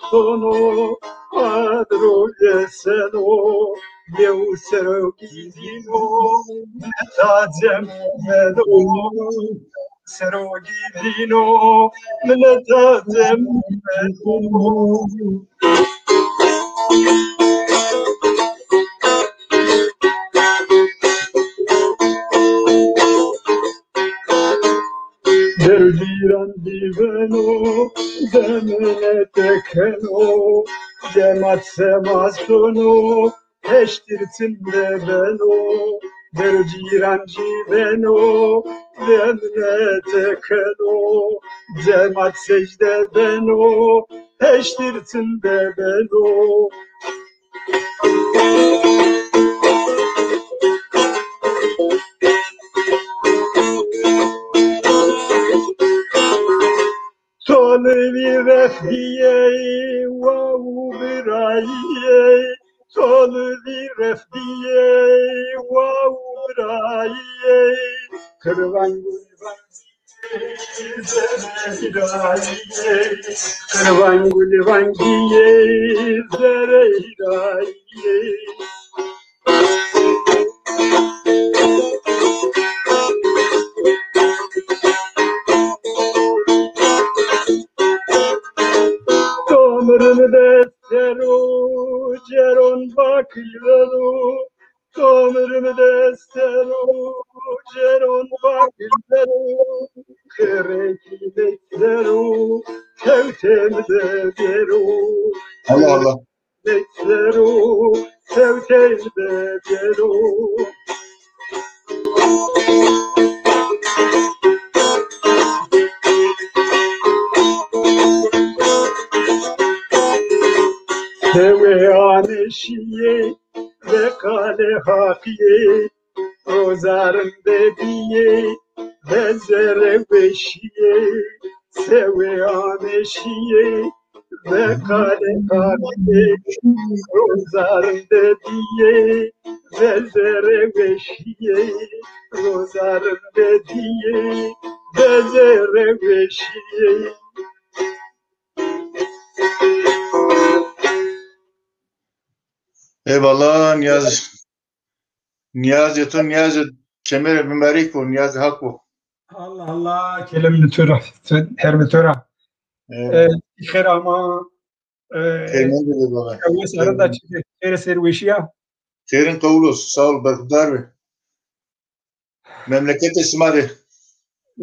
sono padrone seno meu serogino metazem meno serogino metazem meno Derdiran diveno, demene tekeno, cemat semastono, peştirtin deveno, derdiran diveno, demene tekeno, cemat secde beno, peştirtin deveno. Tolvi refdiye wa ubraye Tolvi refdiye wa ubraye Kırvan gulvan zereyraye Kırvan gulvan giye zereyraye Tomrun desteru, ceron bakılaru, tomrun desteru, ceron bakılaru, kereki bekleru, tevtemde deru. Allah Allah. Bekleru, tevtemde deru. Deveaneşiye ve kale hakiye Rozarım bebiye bezere beşiye Seveaneşiye ve kale hakiye Rozarım bebiye bezere beşiye Rozarım bebiye bezere beşiye Eyvallah Niyazi kemer mübarek bu Niyazi hak bu. Allah Allah kelimli töre her bir töre. İkhir ama Kerim'e de baba. Kavus arada çıkıyor. Kere servişiya. Kerim kavulus sağ ol berkudar be. Memlekete simari.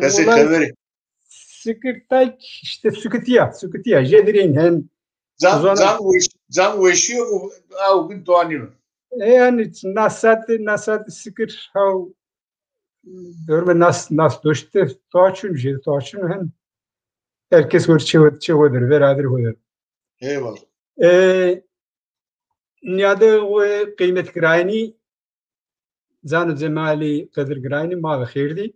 Kaset kaveri. Sıkırtak işte sıkıtıya. Jedirin hem Zam ueşiyor bu au bin doğanıyor. yani nasat sıkır hav görme nas doşte toçun hem herkes var çevadır beraber hoyar. Eyvallah. Niyade o kıymet grayni zanı cemali kadir grayni ma ve khirdi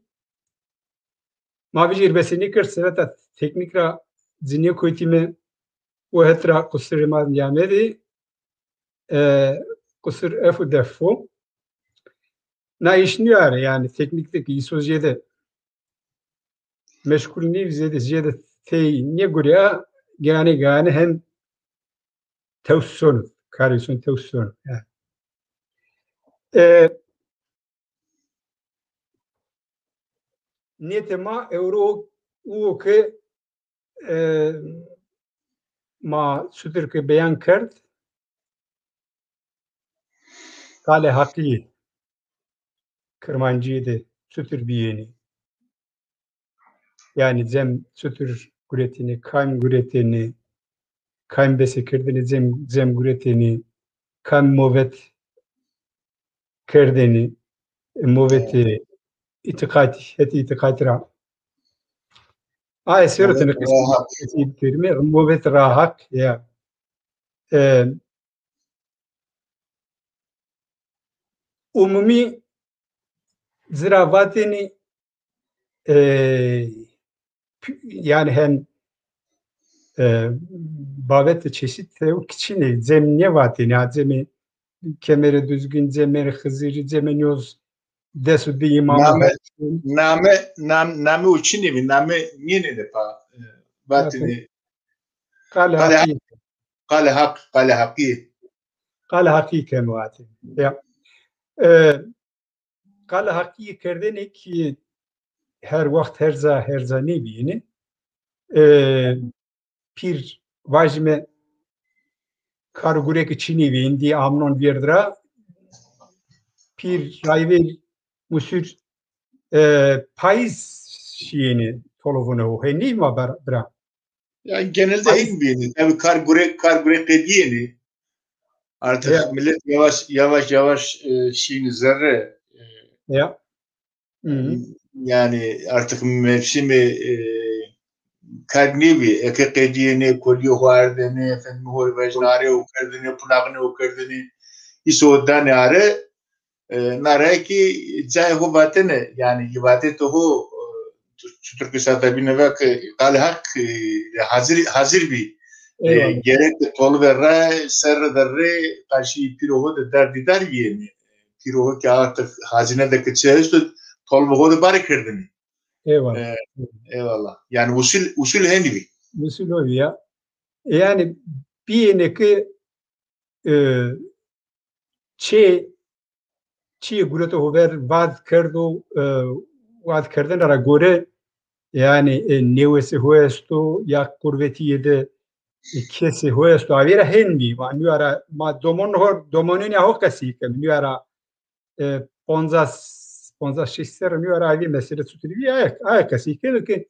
ma bijir besini kır seveta teknikra ziniye koytime o hetra kusur ma yamedi kusur efu defo na işniyor yani teknikteki isojede meşgul ne ziyade tey ne gurya gane hem tevsun karison tevsun yani niyetema euro o ke ma sütür ke beyan kert kale hakki kırmancıydı sütür biyeni yani zem sütür guretini kaym guretini kaym besekirdini zem guretini kaym movet kerdeni moveti itikatira siratını kısmı kelime movet rahak ya umumi ziravatini yani hem babette çeşit o kiçine zemne vatini azemi kemere düzgün zemere hızırı zemeniyoruz desu bir imam name uçini mi name yine de pa vatini kale قال حقی قال حقیقه مواتي یا قال حقیقه کردنی که her وقت هر زنی بینی پیر واجمه کارگوره که چینی بینی آمنون بیردرا پیر رایوی usul payız şeyini telefonu o henni mi bra? Yani genelde hin biyeni. Tabii kargure kediyeni. Artık Ya. millet yavaş şeyini zerre Ya. Yani artık mevsimi karnivi eke kediyeni kolyo hardeni efendim hoy vejnare o kerdeni punağını o kerdeni iso danare nare ki cay ho batene yani ibadet ho Türk satabine ve kal hak hazır bir gerek tol verre ser derre karşı pirohu da derdidar yeni pirohu ki artık hazine de keçeriz tol bu da bari kırdını. Eyvallah. Eyvallah. Yani usul henüz. Usul o ya. Yani bir neki çi gureto hover vad kerdin ara gore yani nevesi hoesto ya kurvetiye de kesi hoesto avira henbi ma nu ara ma domonin ya hokasi ke nu ara ponza şister nu ara avi mesele tutuli ya kasi ke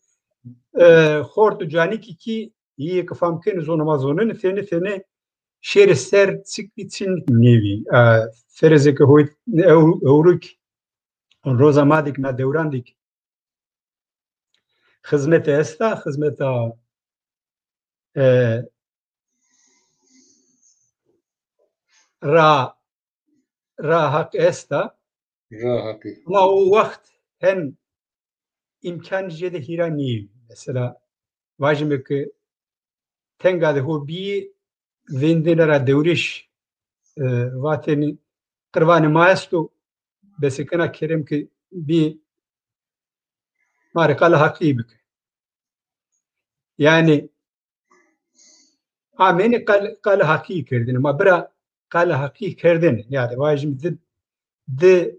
hortu cani ki iyi kafam ken zonun fene şerister çıkbitin nevi fereze ke hoyt euruk rozamadik na devrandik hizmete esta hizmete ra hak esta ama o vakit hem imkan jede hirani mesela vajme ki tengade ho bi vendelera devriş vateni qirvani maesto besekana kerem ki bir marikala hakibik yani ameni qal haki kerdin ama bira qal haki kerdin yani vajim de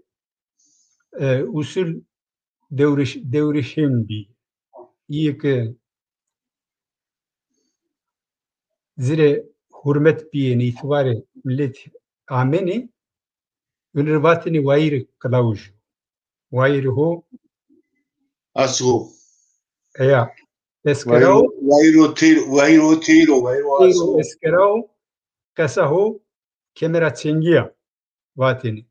usul devrişin bir iyi ki zire hürmet biyeni itibarı millet ameni ünirvatini vayir kılavuj vayir ho Asgo. ya eskerao Vayro eskerao kasaho kemera çengiya vatini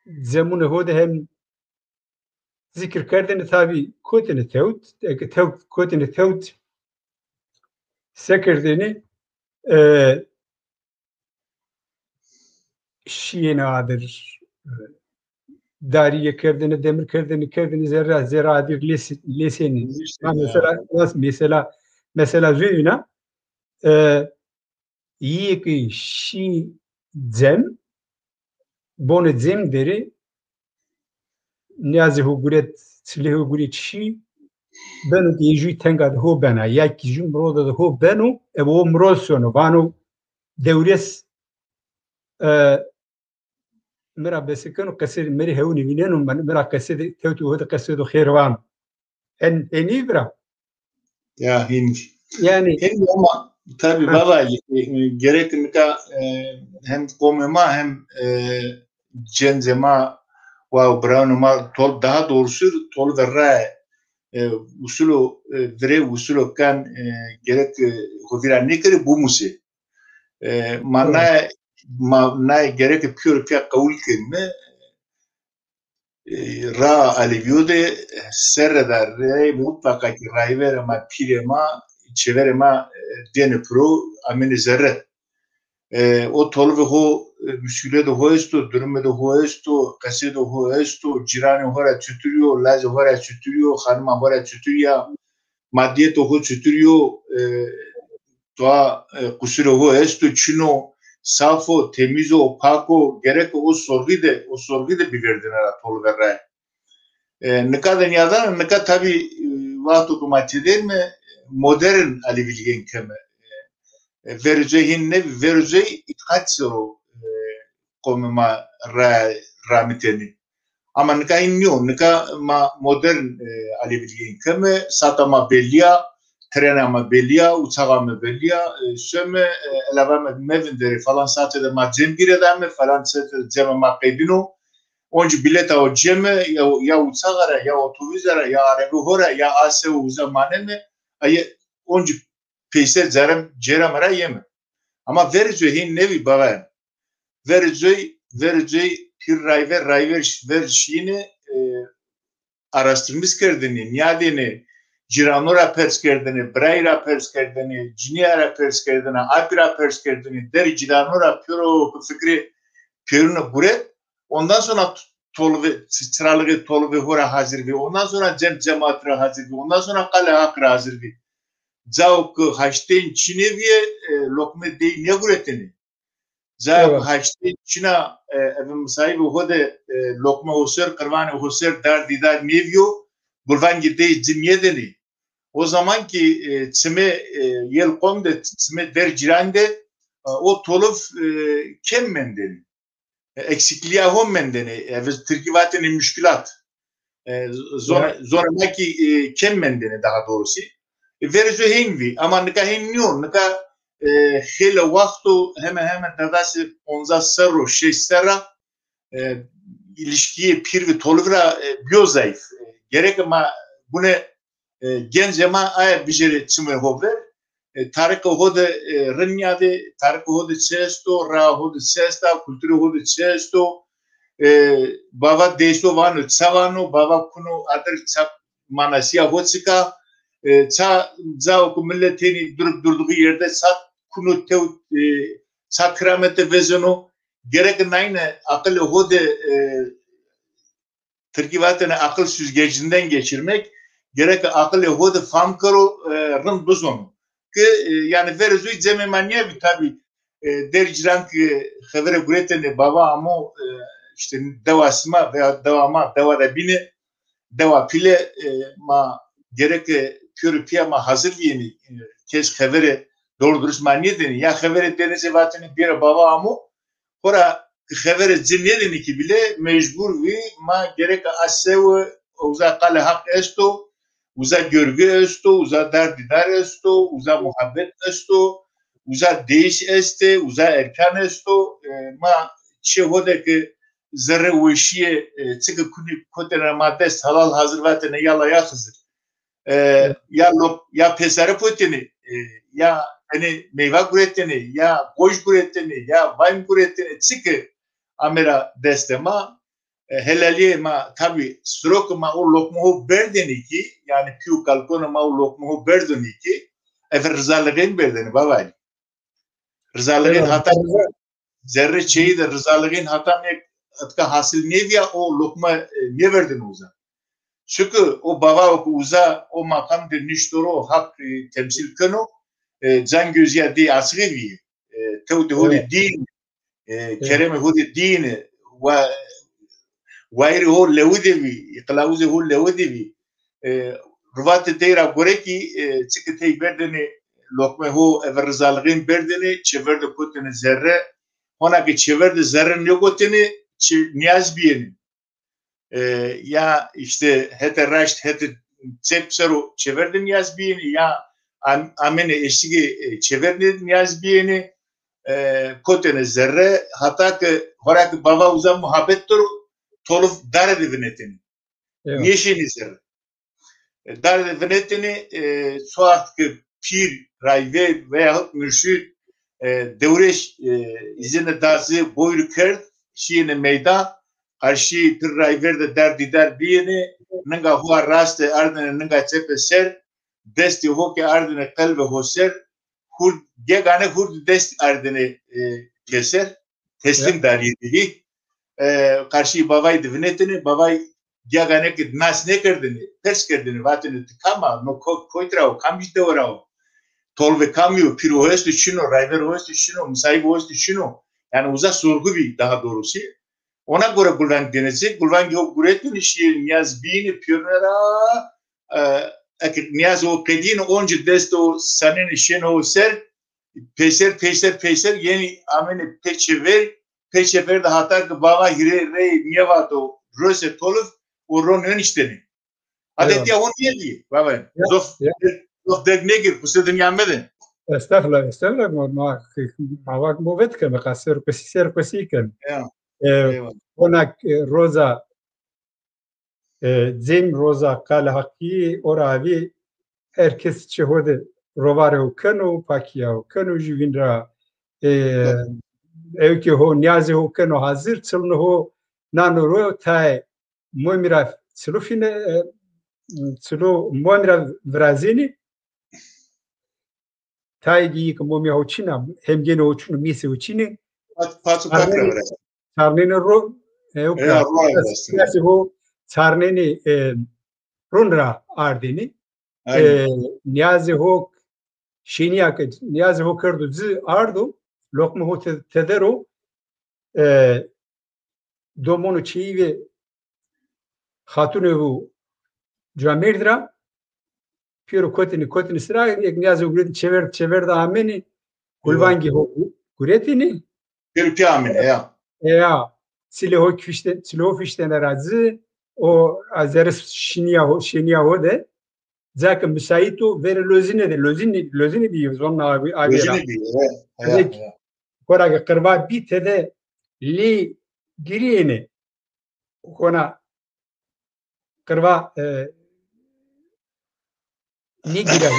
zemune hode hem zikir kerdeni tabi kotini tevt kotini tevt sekirdeni şiyene adır dariye kerdeni demir kerdeni zeradir leseni mesela züyüna iyi ki şi zem bone zem deri niyazi hu guret silhu guret şi benu diyeju tengad ho bena ya ki jum roda ho benu o mrosono banu devres mera besekano kasir meri hewni vinenu mera kasir tevtu hoda kasir khairwan en ibra ya hinç yani ama tabii baba gerek hem komema hem cenzema ve brownuma daha doğrusu tol verre usulo kan gerek hodira nekere bu muse mana gerek pure pia kavul kelime ra aliviude serredar mutlaka ki rayverema pirema çeverema dene pro amene zerre o tolve ho müşkile de ho esto durume de ho esto kase de ho esto cirane hora çütürüyor laze hora çütürüyor hanıma hora çütürüyor maddiyet ho çütürüyor doğa kusure ho esto çino safo temizo pako gerek o sorgu da bilirdiler tolverre ne kadar yadan ne kadar tabi vaat otomatiği değil mi modern Ali Bilgen keme vereceğinne vereceği kaç soru komuma ramiteni ama nika inniyor nika modern Ali Bilgen keme satama belliya trenama belliya uçağama belliya söme elavame mevinderi falan saate de ma cemgirede falan saate cema ma kaydino oncu bileta o ceme ya uçağara ya otobüsara ya arabahora ya ase uzamane mi ay oncu peyser ceramara yeme ama vereceğin nevi bavan vereceği bir rayver şiini araştırmış kerdini niyadini ciranora pers kerdini brayra pers kerdini ciniyara pers kerdini apira pers kerdini deri ciranora piro fikri piruna bure ondan sonra çıralığı tolve hora hazır vi ondan sonra cemaatra hazır vi ondan sonra kale akra hazır vi Zavuk haşteyn Çineviye lokme dey ne gureteni. Zavuk haşteyn Çina evim sahibi hode lokme hoser karvane hoser dar didar neviyo bulvan gidey cimyedeni. O zaman ki çime yel komde çime der cirande o toluf kem mendeni. Eksikliğe hom mendeni. Evet Türkiye'nin müşkülat. Zor ki kem mendeni daha doğrusu. Vereceğin vi ama nika henniyor nika hele vaktu hemen dadası onza sarro şeysera ilişkiye pir ve tolvra biyozayıf gerek ama bu ne genç ama ay bir şey çime hover tarık hode rınyade tarık hode çesto ra hode çesta kültürü hode çesto baba desto vanu çavano baba kunu adır çap manasiya hotsika Za o milletini durup durduğu yerde sat kunu tev sakramete vezonu gerek nayne akıl hode Türkiye'nin akıl süzgecinden geçirmek gerek akıl hode famkaro rın buzonu ki yani verüzü cememaniye bir tabi derciran ki habere guretene baba ama işte devasıma veya devada bini deva pile ma gerek pür piyama hazır yeni kez habere doğru dürüst maniye deni ya habere denize vatini bir baba ama hora habere cimyedeni ki bile mecbur vi ma gerek asev uza kale hak esto uza görgü esto uza derdidar esto uza muhabbet esto uza değiş este uza erkan esto ma çehode ki zerre uyuşiye çıkı kuni kotena madde halal hazır vatine yalaya hazır ya pesare poteni ya hani meyve gureteni ya goş gureteni ya wine gureteni çıkı amera destema helaliye ma tabi stroke ma o lokmo berdeni ki yani piu kalkona ma o lokmo berdeni ki efer rızalığın berdeni babali rızalığın hata zerre şeyi de rızalığın hata ne atka hasıl neviya o lokma ne verdin uza çünkü o baba uza o makam de niştoro hak temsil kano can gözya di asgıvi tevde hodi din kereme hodi din ve vayri ho lewdevi iqlauze ho lewdevi ruvat teyra goreki çıkı tey berdeni lokma ho everzalgin berdeni çeverde kotene zerre ona ki çeverde zerre yokoteni niyaz biyeni ya işte hete raşt hete çepseru çeverde niyaz biyeni ya amene eşigi çeverde niyaz biyeni kotene zerre hatta ki horak baba uzam muhabbettir toluf darede vinetini niyeşini zerre darede vinetini suart ki pir rayve veyahut mürşid devreş izine dazı boyru kert şiine meyda karşı pir rayver de derdidar biyeni nınga huwa raste ardine nınga çepe ser desti hoke ardine kalbe hoser hur gegane hur dest ardine keser teslim dariyedi karşı babay divinetini babay gegane ki nas ne kerdini ters kerdini vatini tıkama no koytrao kamjide orao tolve kamyo pir hoesti şino rayver hoesti şino musayib hoesti şino yani uzak sorgu bir daha doğrusu ona göre Gulvan denecek. Gulvan yok guretini şiir niyaz bini pürnera نیاز او قدین اونج دست او سنن شن او سر پیسر یعنی امن پیچور ده hatta ki bağa gire rey niyevato rose toluf o ron enişteni. Adet ya on yedi baba. Zof degnegir kusedin yanmedin. Estağfurullah. Ma movet ke mekasir pesiken. Onak roza zim roza kal haki oravi herkes çehode rovare o kanu pakia o kanu jivindra evki ho niyazi ho kanu hazır çılını ho nanoro tay moimira çılufine çılu moimira vrazini tay gi ko moimira hoçina hem gene hoçunu misi hoçini çarneni ro evki ho çarneni runra ardini niyazi ho şiniyak niyazi ho kerdu zı ardu lokma ho tedero domonu çivi hatunevu camerdra piro kotini sıra ek niyazi ho çever da ameni kulvangi ho kuretini piro ameni ya sileho fişten arazı o azeres şiniya ho de zaten müsait o ver lozini bir zonna abi koraga kırba bir tede li giriyeni kona kırba ni gira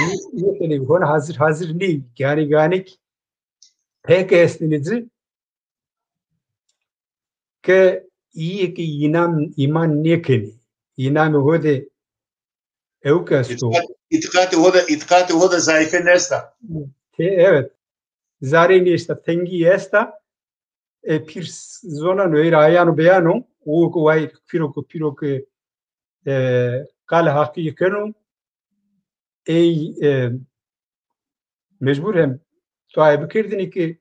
ni kona hazır ni ganik pek esninizi ke iyi ki iman nekeni inan hode evkasto itikati hoda zayıfe nesta evet zarini esta tengi esta pir zona no era ayano beano o vai piro que kal haki kenu mecbur hem toay bikirdini ki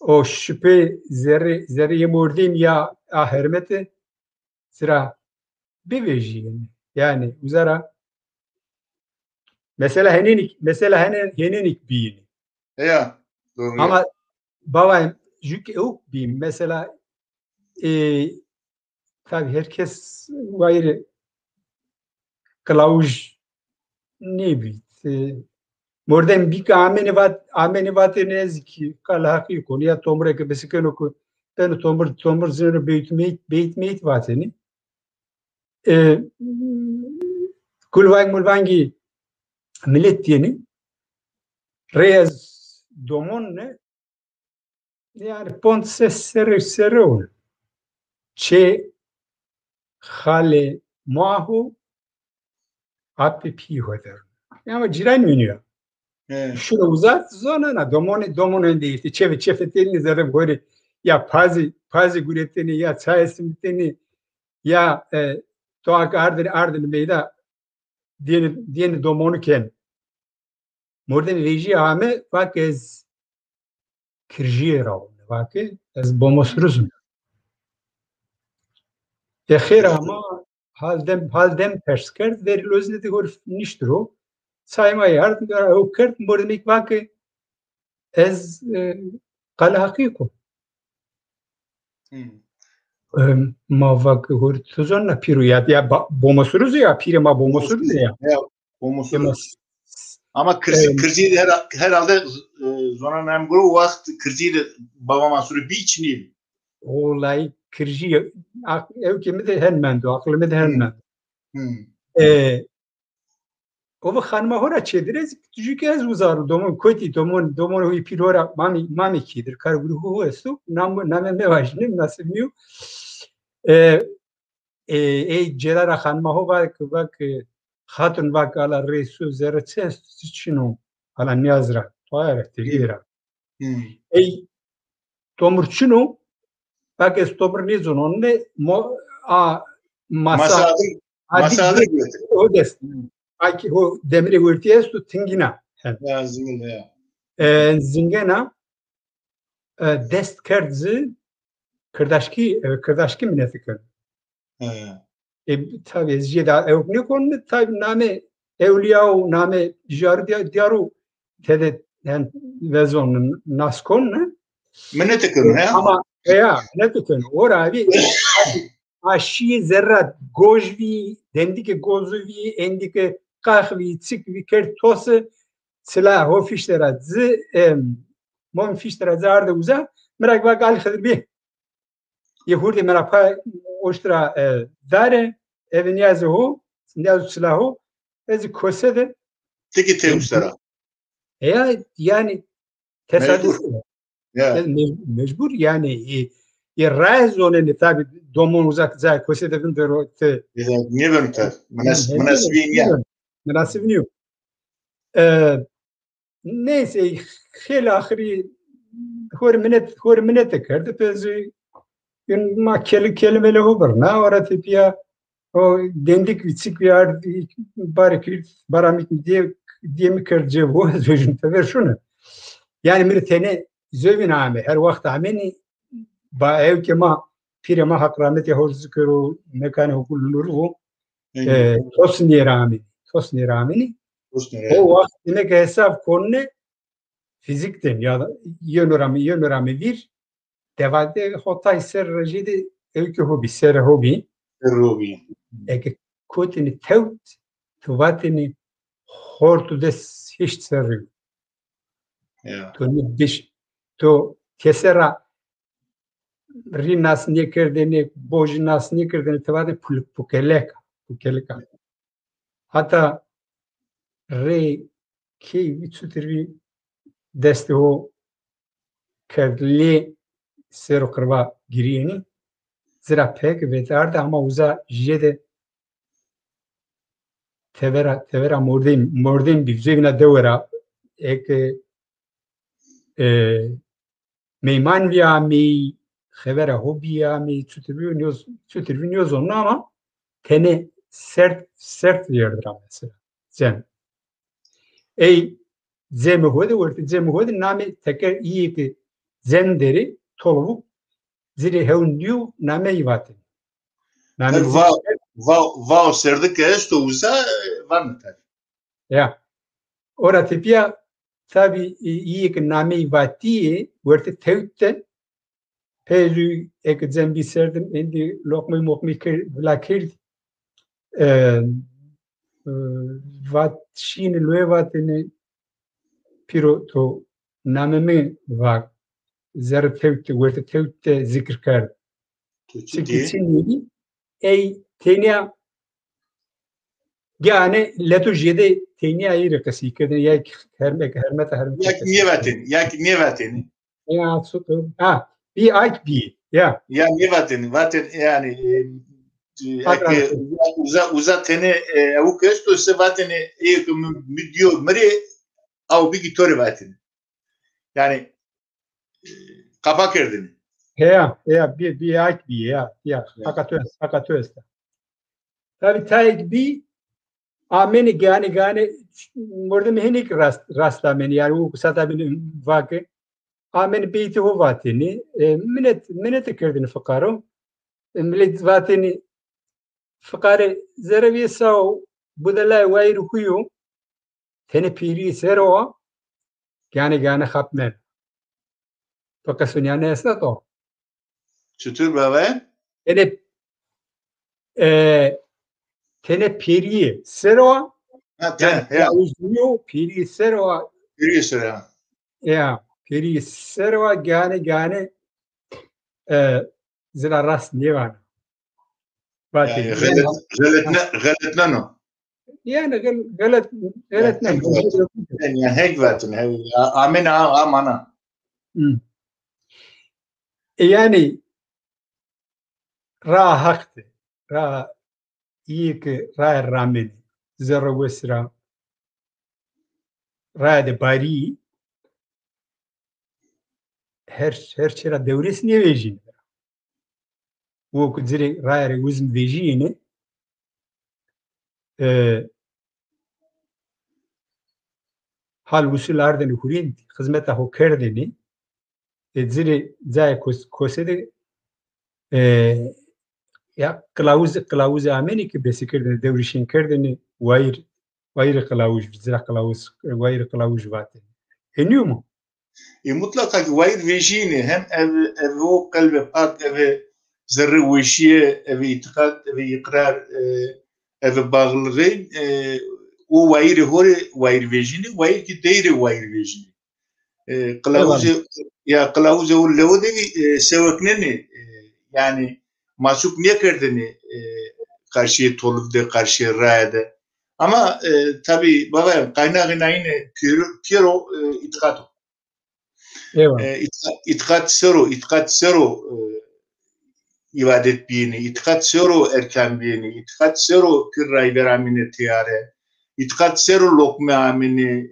o şüphe zerre yemurdim ya ahirmete sıra beveji yani uzara mesela henenik bir ya doğru ama baba jük yok bir mesela tabii herkes gayrı klauj ne bir morden bir ameni vat nezki kala haki konuya tomre ke besikeno ko ben tomur zero beytmeyt vateni kulvangi millet yeni reyaz domon ne yani pont serol çe hale mahu api pi hoder ama ciran oynuyor. Şunu uzat zonana domon değil. Çefetelini zaten böyle ya pazi gureteni ya çayesimteni ya toak ardını beyda diğeni domonu ken morden reji ame bak ez kirjiye rav bak ez bomosruzum xer ama halden persker verilozne de gorf niştro sayma yardım o kert morden bak ez qala haqiqo ma vak hor tuzonna piruyat ya bomosruz ya pirema bomosruz ya bomosruz ama kırcıydı herhalde zonan emguru vakit kırcıydı babama sürü bir içiniydi. Olay kırcı evkimi de henmendu aklımı da henmendu. O bu hanıma hora çedirez küçük ez uzarı domon koti domon hui pirora mami kidir kar grubu estu name mevajnim nasibniu celara hanıma ho bak hatun bak ala resu zerçe çinu ala niyazra toyara tigera tomurçunu bak es tomurnizun onne masa o des Aki o demiri gurtiyes tu tingina. Ya zingina. Zingina dest kerdzi kırdaşki minnetikir. tabii ziyada evne konu tabii name evliya o name jarı diyaru tedet yani vezonun naskon من تكن ها ama ne tutun oravi aşi zerrat gojvi dendike gozuvi endike kahvi çıkvi kertosu silah o fişlere z mom fişlere zarda uza merak bak al khadir bi yehudi merapa oştra dare evin yazı silahı ez kosede تيجي تمسرا yani tesadüf يا mecbur yani raz onun tabi domon uzak zay kosede bin te إذا نيفنتر مناسبين يا münasibini yok. Neyse خیلی آخری هور منت کرد پس این ما kelime ho barna orati pia o dendik vitsik bir barikir baramik diye mi kerce bu zojun taver şunu yani mirtene zövin ame her vakit ameni ba ev kema pire ma hak rahmeti horz kero mekan hukul nuru tosni rameni o vakit demek hesap konu fizikten ya da yönörami bir devade hotay ser rejidi evki hobi ser hobi الروبي eke kotini tevt tuvatini hortu des hiç serri يا to ne biş to kesera rinas ne kerdeni bojinas ne kerdeni tevade pukeleka hatta re ki vitsutirvi deste o kerdli sero kırva giriyeni zira pek vetarda ama uza jede tevera mordin bizevina devera ek meyman via mi xevera hobiya mi tutriviniyoruz onu ama tene sert yerdir ama mesela sen zemhode name teker iyi ki zenderi tolvuk ziri hevndiu name ivatin name va serdike esto uza vanter ya ora tipia tabi iyi ki name ivati verte tevte pezu ek zembi serdim indi lokmayı mokmi lakir vat şini lüevatini piro to nameme var zer verte tevte zikr kar çekicini ey tenia yani leto jede tenia ayır kasi kadın ya hermete ياك نيفاتين ya süper bir ay bir ya يا نيفاتين فاتن يعني uza tene avu kesto se vatene video mri au bir gitori vatene yani kapak erdin ya bir ay bir ya hakatöz tabi tayik bir ameni gani morde mehenik rastlameni yani o kusata bin vake ameni beyti ho vateni minet kerdini fakaro millet vateni fakare zeravi sao budala wayru kuyu tene piri sero gani khapmen fakasunyane esna to Çutur baba tene piri sero ya uzunyo piri sero yürüyorsun ya piri sero gani zira rast nevan yani غلطنا no yani galat yani hek vatın amin amana yani ra haktı ra iyi ki ra ramen zara vesra ra de bari her şeyra devresini vejin o kudiri ra uzun vejini hal usulardan hurin hizmete ho kerdeni ziri zay kosede ya kılavuz ameni ki besikirde devrişin kerdeni vayır kılavuz zira kılavuz vayır kılavuz vatı. Heniyor mu? Mutlaka ki vayır vejini hem ev o kalbe pak ev zerre veşiye ev itikat ev ikrar ev bağlılığı o vayır hori vayır vejini vayır ki değeri vayır vejini. Kılavuz o levodevi sevekneni yani masuk niye kerdeni karşıya toluvde karşıya rayada ama tabi baba kaynağına yine piro itikat itikat sero ibadet biyini itikat sero erken biyini itikat sero pir ray veramine tiyare itikat sero lokme amini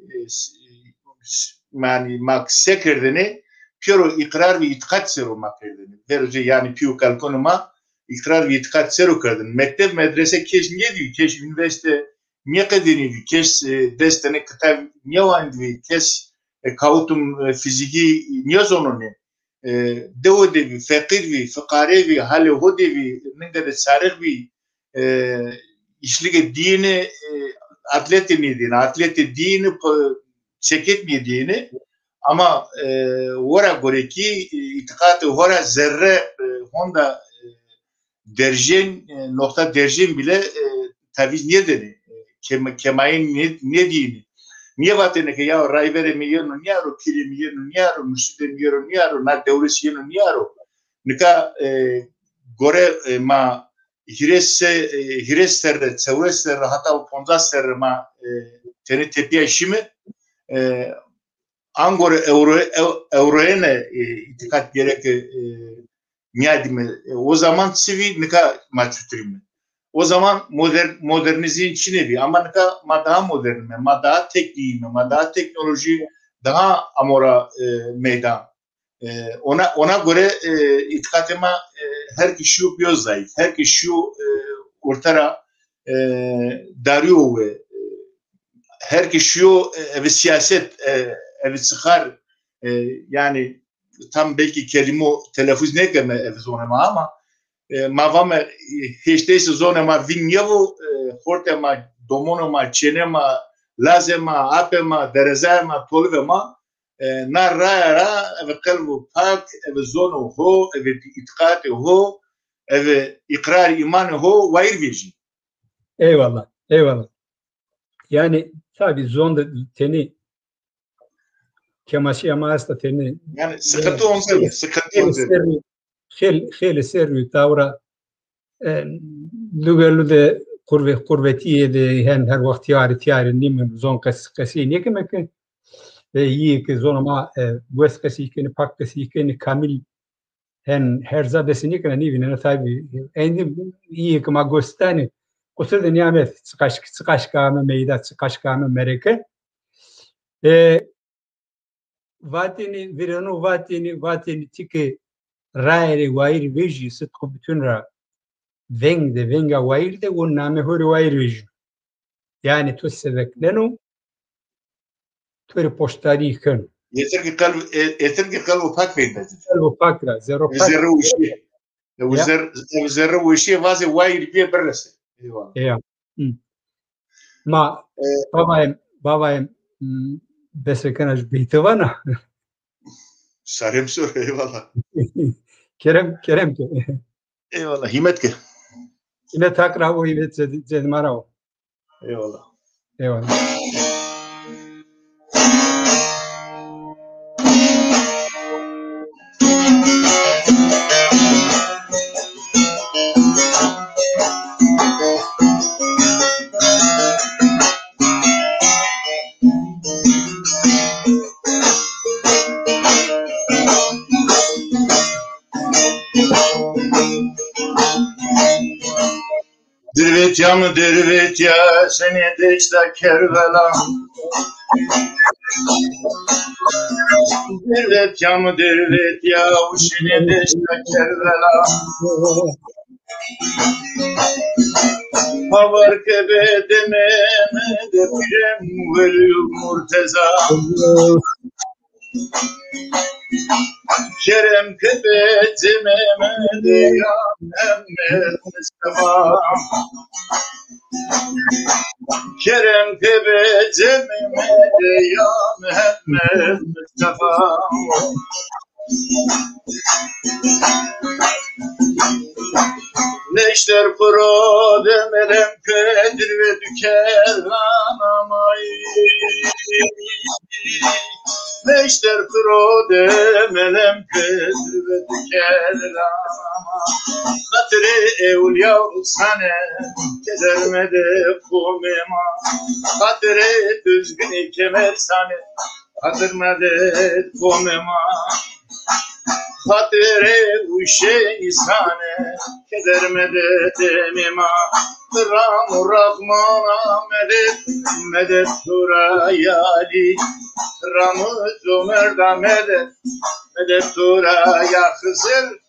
yani mak sekerdeni piro ikrar ve itikat sero makerdeni derece yani piu kalkonuma ikrar ve itikat sero kerdeni mektep medrese keş niye diyor keş üniversite niye kadeni diyor keş destene kitap niye var diyor keş kavutum fiziki niye zonu ne devo devi fakir fakare vi hale ho devi nengade sarık vi işlige dini atleti mi dini atleti dini çeket mi dini ama ora goreki itikatı ora zerre honda derjen nokta derjen bile taviz niye dedi kemayin ne dini niye vatene ki ya rayvere mi yeno niaro piri mi yeno niaro müşide mi yeno niaro na devres yeno niaro nika gore ma hires serre çevres serre hatta ponza serre ma teni tepiye işimi angore euroene itikat gerek niyadime o zaman sivi nika maçutrim o zaman modernizin içine bir ama nika daha modern mi daha tekniği mi daha teknoloji daha amora meydan ona göre itikatıma her kişi yapıyor zayıf her kişi ortara darıyor ve her kişi ev siyaset ev çıkar yani tam belki kelime telaffuz ne keme ev zonema ama mavame hiç değilse zonema vinyevo hortema domonoma çenema lazema apema derezema tolvema narra ev kalbu pak ev zonu ho ev itikati ho ev ikrar imanı ho vayır virji. Eyvallah. Yani tabi zonda teni kemaşi ama hasta teni yani sıkıntı olsa sıkıntı خیلی سری تاورا لوگلو ده قربتیه ده هر وقت تیاری نیم زون کسی نیه که مکن یه که زون ما وس کسی کنه پاک کسی کنه کامل her zadesini کنه نیوینه نتایبی یه که ما گستانه قصد نیامه سقاش کامه میداد سقاش کامه مرکه واتینی تیکه رای وایری ویجی ست خوب بتون را venga وایرده و نامه هوری وایری ویجی yani تو سبکلنو تو پشتاری کن yeter ki kalbu pak verin kalbu pakra zero zerre o işe vaze vayri bir berlese eyvallah ma babayım besekanaş beytevana sarım sor eyvallah kerem ki eyvallah himmet ki yine takra o himmet zedmara o eyvallah Dirvet ya seni deşta kervela dirvet ya seni deşta kervela havar kebe dememe de pirem veriyor murteza Kerem Tepeci Mehmet ya Mehmet Mustafa Kerem Tepeci Mehmet ya Mehmet Mustafa Neşter pro demelem Kadir ve düker anamayı Neşter pro demelem Kadir ve düker anamayı Hatırı evliya sane kezermede kumema Hatırı düzgün kemer sane hatırmede kumema Hatire uşe isane kedermede demima Ram Rahmana medet tura yali Ramı Ömer'da medet tura ya Hızır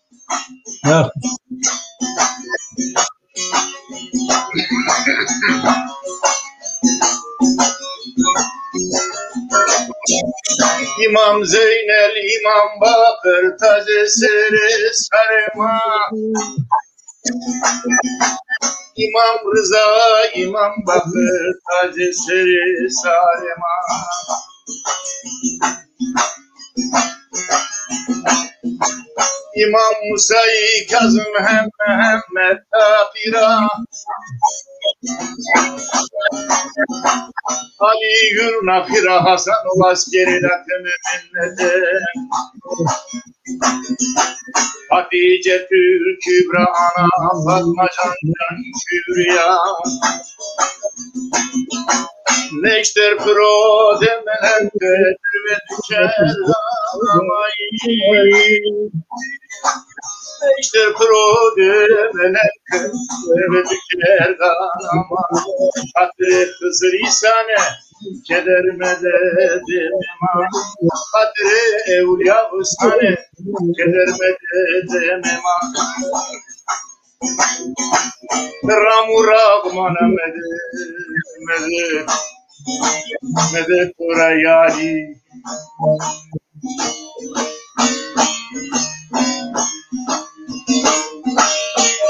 Ya. İmam Zeynel, İmam Bakır, Tazeseri Sarema İmam Rıza, İmam Bakır, Tazeseri Sarema İmam Musa'yı Kazım Mehmet Tapira Ali Gül Nakira Hasan ol askeri lakımı minnete Hatice Tül Kübra Ana Fatma Can Kübriya Neşter pro demelen Kadir ve düker anamayı Neşter pro demelen Kadir ve düker anamayı Hatırı Hızır İsane kedermede demema Hatırı evliya Hüsane kedermede demema Ramu Rahman'a medet orayali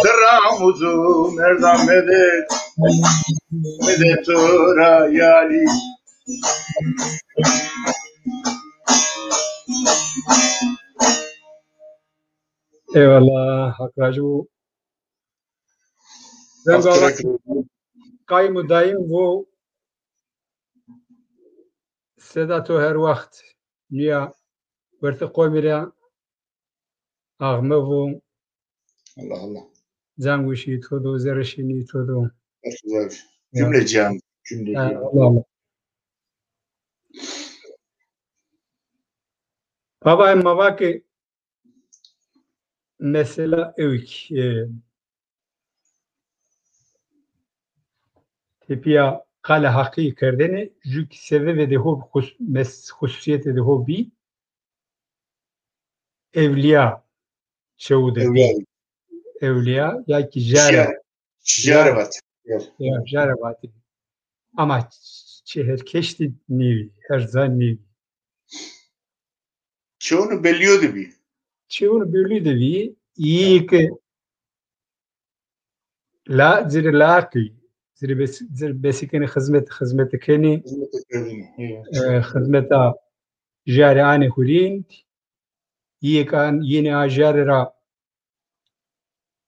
Ramuzu merdan medet orayali Eyvallah Hakracı bu. Kaymu daim bu Sedato her vakit niye verti koymaya ağmı bu Allah Allah. zanguşi todo zerşini todo. Cümle cihan. Allah Allah. Baba emma ki mesela evk tipiya kale hakkı kerdeni jük sebebi de ho hususiyeti de ho bi evliya şevde bi evliya ya ki Jarevat. Ya jarevat ama her keşti nevi her zaman nevi Çoğunu belliyordu bir. çoğunu bölüyordu bir iyi ki la zirlaki zir besikeni hizmet keni hizmeta jari ani hulin iyi kan yine jari ra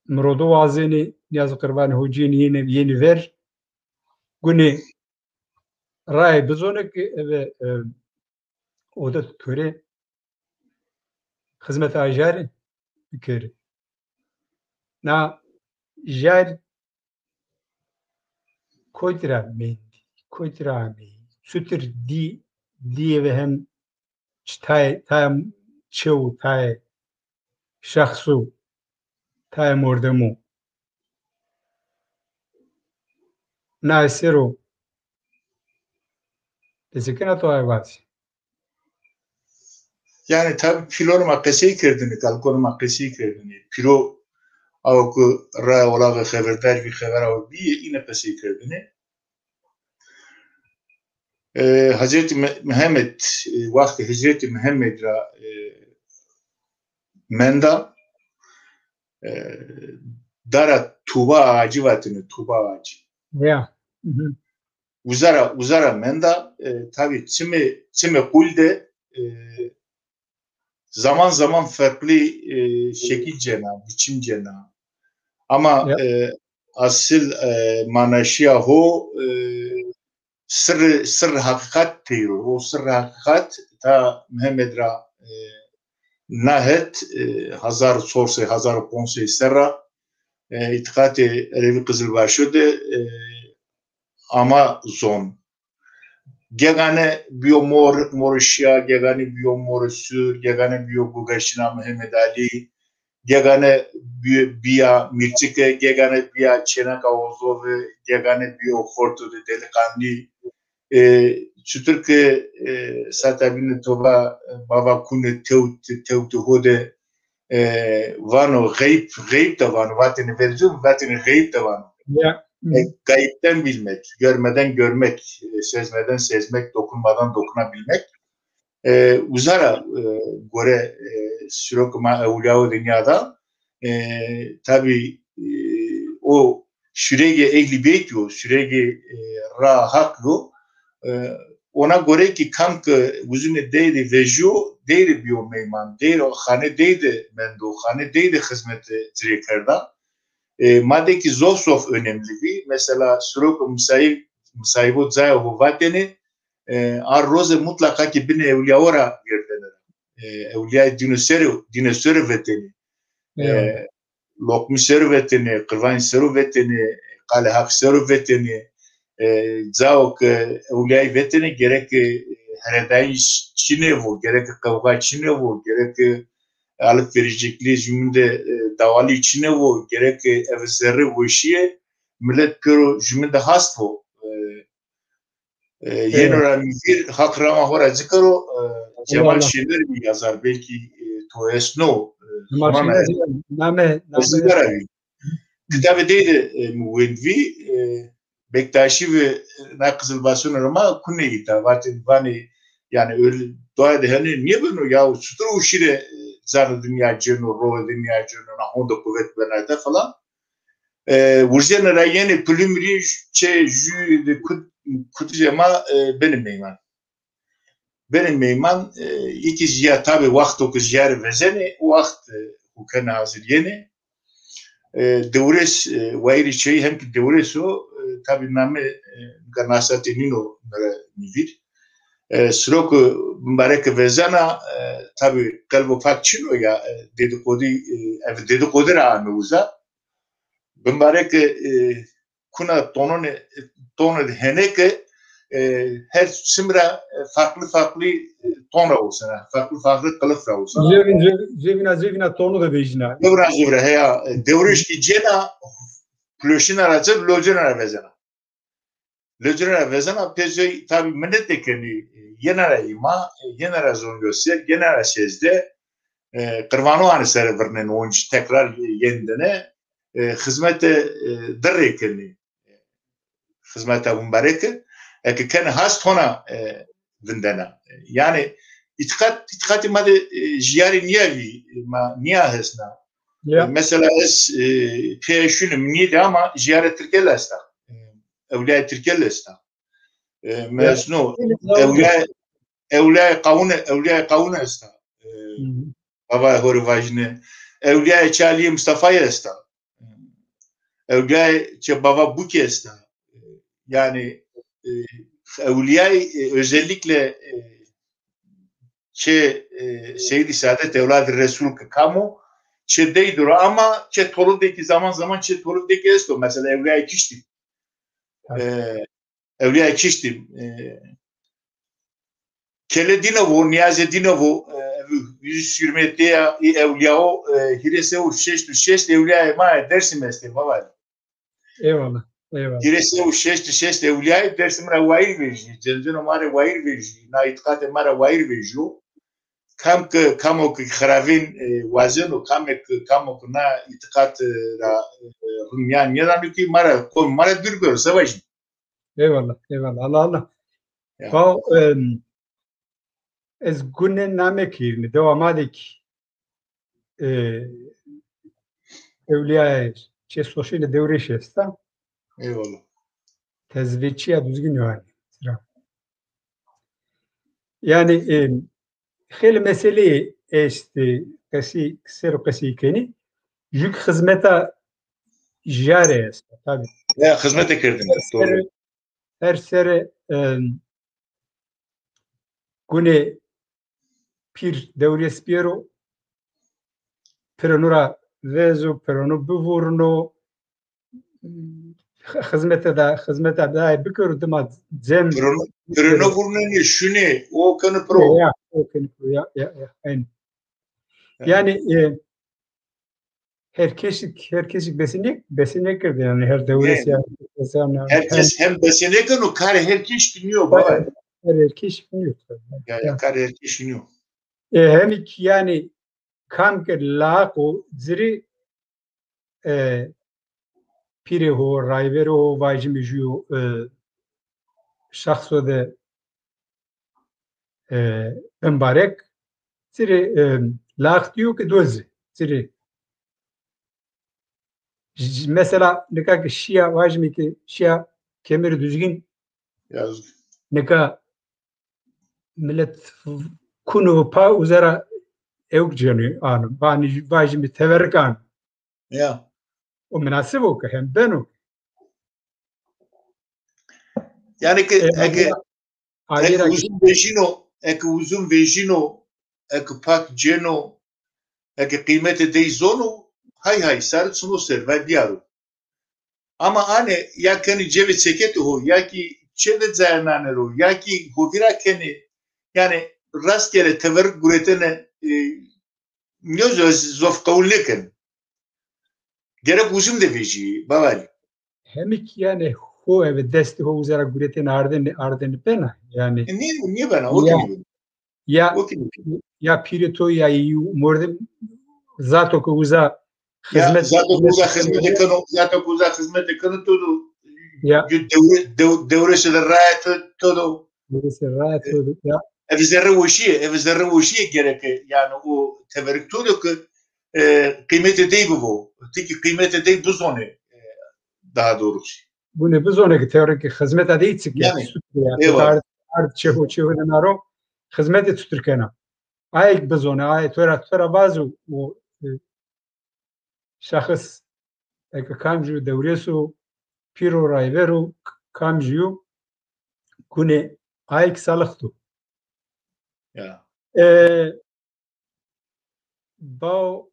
mrodo vazeni niyaz qurban hujin yeni ver gune ray bizonek ve o da töre hizmet ajari bir na jar koydra mi sütür di ve hem tay çev tay şahsu tay mordemu nasiro desekena to ayvaz Yani tabi pilor makkesi kırdığını, kalkor makkesi kırdığını, piro avku ra ola ve haberdar bir haber av bir yine pesi kırdığını. Hazreti Muhammed vakti Hazreti Muhammed ra menda dara tuba ağacı vatını tuba ağacı. Yeah. Uzara menda tabi çime kulde zaman zaman farklı şekil cena, biçim cena. Ama asıl manaşiya ho sır hakikat diyor. O sır hakikat ta Muhammed ra nahet hazar sorse hazar ponse serra itikati Revi Kızılbaşı de ama zon. Gegane biyo moruşya, gegane biyo morusur, gegane biyo Gugaşina Muhammed Ali, gegane biya Mirçike, gegane biya Çenaka Ozovi, gegane biyo Hortu de delikanlı. Çutur ki satabini toba baba kune tevtu hode vano gayb da vano, vatini vercum, vatini gayb da vano. Gayipten bilmek, görmeden görmek, sezmeden sezmek, dokunmadan dokunabilmek. Uzara göre sürokuma evliya dünyada tabi o süreci ehli beyt yo, süreci rahat yo. Ona göre ki kanka uzun değdi vejo değdi biyo meyman, değdi hane değdi mendo, hane değdi hizmeti direkerda. Madde ki zof önemli bir. Mesela sürok musayibot zaya bu vateni ar roze mutlaka ki bine evliya ora girdenir. Evliya dinasörü veteni. Lokmi sörü veteni, kırvan sörü veteni, kale hak sörü veteni. Zavok evliya veteni gerek heredayi çinevo, gerek kavga çinevo, gerek alıp verecekliği cümlede davalı içine o gerek evzeri o işe millet piro cümlede hast o yenora bir hakrama hora zikro Cemal Şener bir yazar belki to esno name kitabı değil müvenvi Bektaşi ve Nakızılbaşı'nın ama kuneyita vani yani öyle doğa hani niye bunu ya sutur o şire zar dünya cenu, ro dünya cenu, na onda kuvvet benerde falan. Vurjenera yeni plümri ju de kutujema benim meyman. Benim meyman iki ziya tabi vakti o kızyer vezeni o vakti hukana hazır yeni. Devres vayri şey hem ki devres o tabi name ganasati nino nivir. Sırok mübarek vezana tabi kalbo fakçino ya dedikodu rağnuza mübarek kuna tonu heneke her simra farklı tonra olsun farklı kılıfra olsun Zevina tonu da bejina Zevina ya devriş ki cena plöşin aracı lojena vezana Lojena vezana pezey tabi minnetekeni yenara ima, yenara zongosi, yenara sezde kırvano anı servernen onç tekrar yendene hizmete derrekeni hizmete mübareke ki ken hast hona vindena yani itikati madde jiyari niyavi ma niyahesna mesela es peşünüm niydi ama jiyare Türkiye'le esta evliya Türkiye'le esta mezno evliya kavune esta baba hori vajne evliya Çaliye Mustafa'ya esta evliya baba Buki esta yani evliya özellikle Seyyid-i Saadet Evlad-ı Resul kamu deydur ama toludaki zaman toludaki esto mesela evliya kişti evliya kişti Kele dinovo, niyaze dinovo, 120 evliya o hirese o şeşt evliya ma dersim este baba. Eyvallah. Hirese o şeşt evliya dersim ra vair veji. Cenno mare vair veji. Na itkate mare vair vejo. Kamo ki kharavin wazeno kamo na itkat ra rumyan yadan ki mara dürgör savaş. Eyvallah. Allah. Bao ez gune namekirni devamadik evliya çeşitli devreşi esta. Eyvallah. Tezviçiye düzgün yani. Yani xeli meseleyi işte kesi sero kesi keni yük hizmete jare esta tabi. Ya hizmet ekirdim. Doğru. Her sere gune pir devres piero peronura vezo peronu buvurno hizmete da bükürdüm cem Pırını burnunu şunu o kanı pro. ya aynı. Yani herkes besinek girdi yani her devres yani herkes hem besineken o kare herkes dinliyor baba. Herkes dinliyor. Yani kare herkes dinliyor. Hem iki yani kam ke laqo ziri pire ho rayvero ho vajimi ju şahso de embarek ziri laq diyor ki dozi ziri mesela ne kadar şia vajimi ki şia kemeri düzgün Yazık. ne kadar millet kunu pa uzara evk canı anı bani vajimi teverkan Ya. o münasip o ki hem ben o Yani ki ek uzun vejino ek pak ceno ek kıymeti deyzonu hay sarı suno server diyaru. Ama anne ya kendi cevi çeketi ho ya ki çede zayanane ro ya ki hovira kendi yani rastgele teverrük guretene nöz zof kavulneken. Gerek uzun de veji babali. Hemik yani ho evet desti ho uzara guretin arden pena yani niye bana o gibi ya pirito ya morde zato ko uza hizmet zato ko uza hizmet ekano todo ya devresi de rahat todo ya evizlerre voşiye gerek yani o teverrük todo ki kıymeti değil bu tiki kıymeti değil bu zonu daha doğrusu bu ne bu zona ki teorik hizmet ade içik yani ard çeho naro hizmet tuturkena ayk bu zona ay tora bazı o şahıs kamju devresu piro rayveru kamju kune ayk salıktı ya bao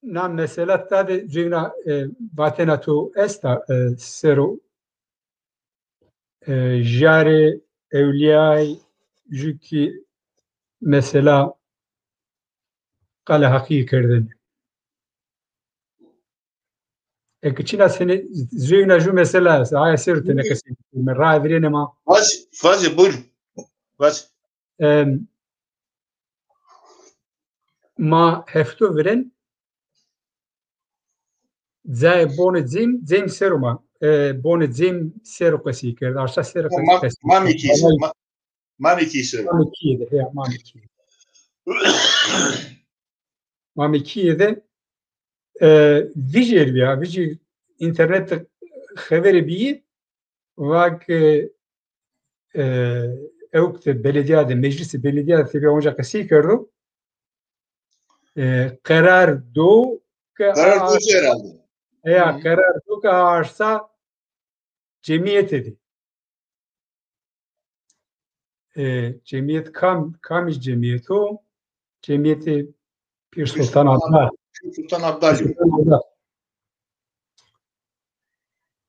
na mesela tade jina batenatu esta sero jare evliyay jüki mesela kale hakiki kerdin ekçina seni jina ju mesela ay sirte ne kesin merra virene ma fazla buyur fazla ma hefto viren zay bonedzim seruma bonedzim seru kasi kerdi aşağı seru kasi mamiki söyle mamiki de vijir internet haberi bir vak evkte belediyede meclisi belediyede tabi onca kasi kerdi karar do herhalde. Ya karar do ka arsa cemiyet edi. Cemiyet kamiş cemiyet o. Cemiyeti Pir Sultan Abdal. Sultan Abdal.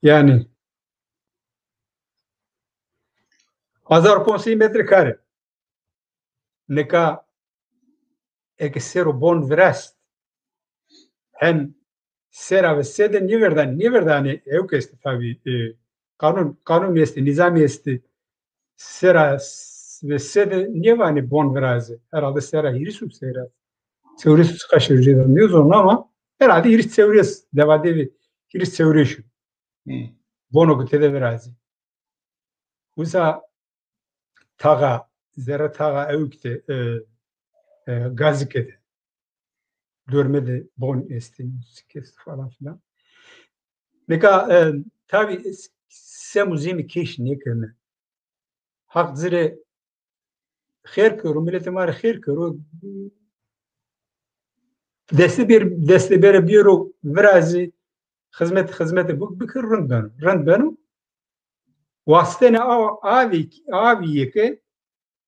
Yani 1500 metrekare. Neka eksero bon vrast. Hem sera ve sede niverdan evkesti tabi kanun este nizam este sera ve sede nivani bon vraze herhalde sera hirisu sera teorisi kaçırıcıdır diyoruz onu ama herhalde hiris teorisi devadevi hiris teorisi bono gutede vraze usa taga, zerre taga evkte gazikede. Görmedi bon estin, kesti falan filan. Meka tabi semuzimi keş ne keme. Hak zire خير كرو ملت مار خير كرو دست بر بیرو ورازی خدمت بکر رند بنو واسطه نه آوی که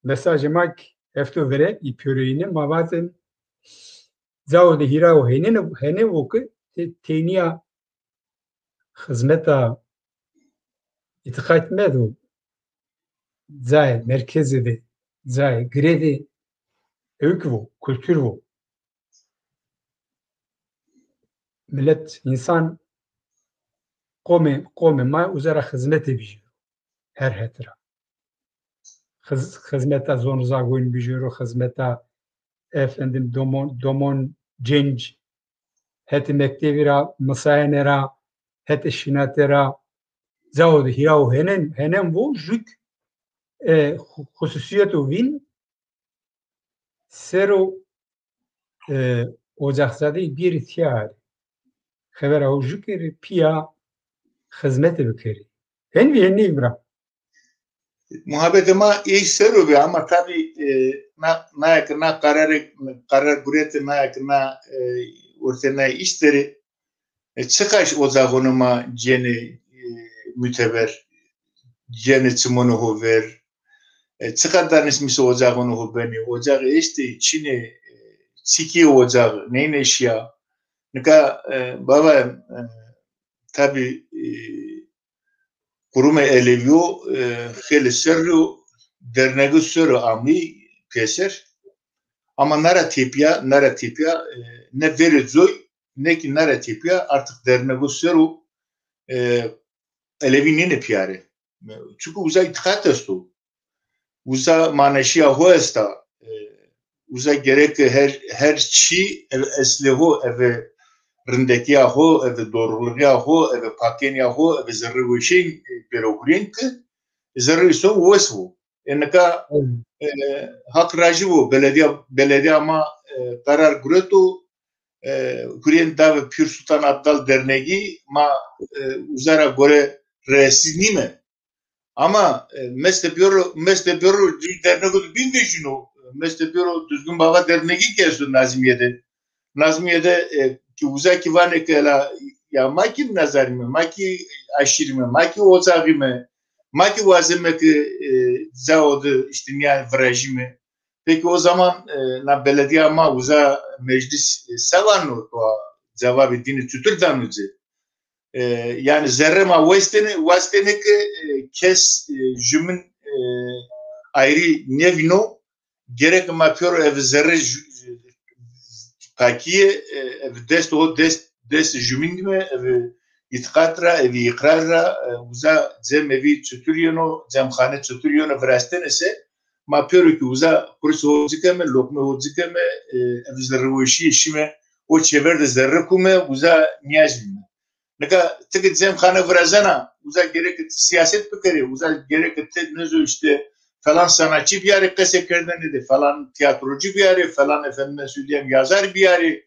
mesaj mak eftö vere ipöreyine mabaten zavde hira o hene voku teniya hizmeta itikat medu zay merkezi de zay gredi öykü kültür bu millet insan kome ma uzara hizmet ediyor her hetra hizmeta zonuza goyun bijoro hizmeta efendim domon cenc heti mektevira masayenera heti şinatera zavde hirav henem bu jük hususiyetu vin sero ocakzade bir ihtiyar xebera o jükeri piya hizmeti bikeri henni ibra muhabbetime iyi seruyor ama tabii na karar gureti na ortaya işleri çıkaş ocağınıma ceni müteber ceni çimonu hover çıkardan ismisi ocağını hobeni ocağı işte Çin'e çiki ocağı neyin eşya nika baba tabii kurume eleviyo hele sırrı derneği sırrı amli peser ama narratipya ne verizoy ne ki narratipya artık derneği sırrı elevinin ne piyare çünkü uza itikat estu uza manaşiya hoesta uza gerek her çi esleho eve rındekiya ho eve doğruluğa ho eve pakenya ho eve zerrevişin perokurink zerreviso vesvo enka hak rajivo belediye ama karar guretu kurien dav Pür Sultan Abdal Derneği ma uzara gore reisini mi ama mestepiyoro derneği bilmeyişino mestepiyoro düzgün baba derneği kesu Nazmiye'de ki uzaki vane kela ya maki nazarime maki aşirime maki ocağime maki vazime ki zaodu işte yani vrajime peki o zaman na belediye ama uza meclis savanu to cevabı dini tuturdan yani zerrema vastene ki kes jümün ayrı nevino gerek mapıyor ev zerre pakiye ev dest jümingme ev itikatra ev ikrarra uza cem evi tuturyonu cemkhane tuturyonu vrastenese mapıyor ki uza kurs hocikeme lokme hocikeme ev zerrevoşi işime o çeverde zerre kume uza niyazime neka tıkı cemkhane vrazana uza gerek siyaset bikeri uza gerek nezo işte falan sanatçı bir yere kesekerden dedi falan tiyatrocu bir yere falan efendime söyleyeyim yazar bir yere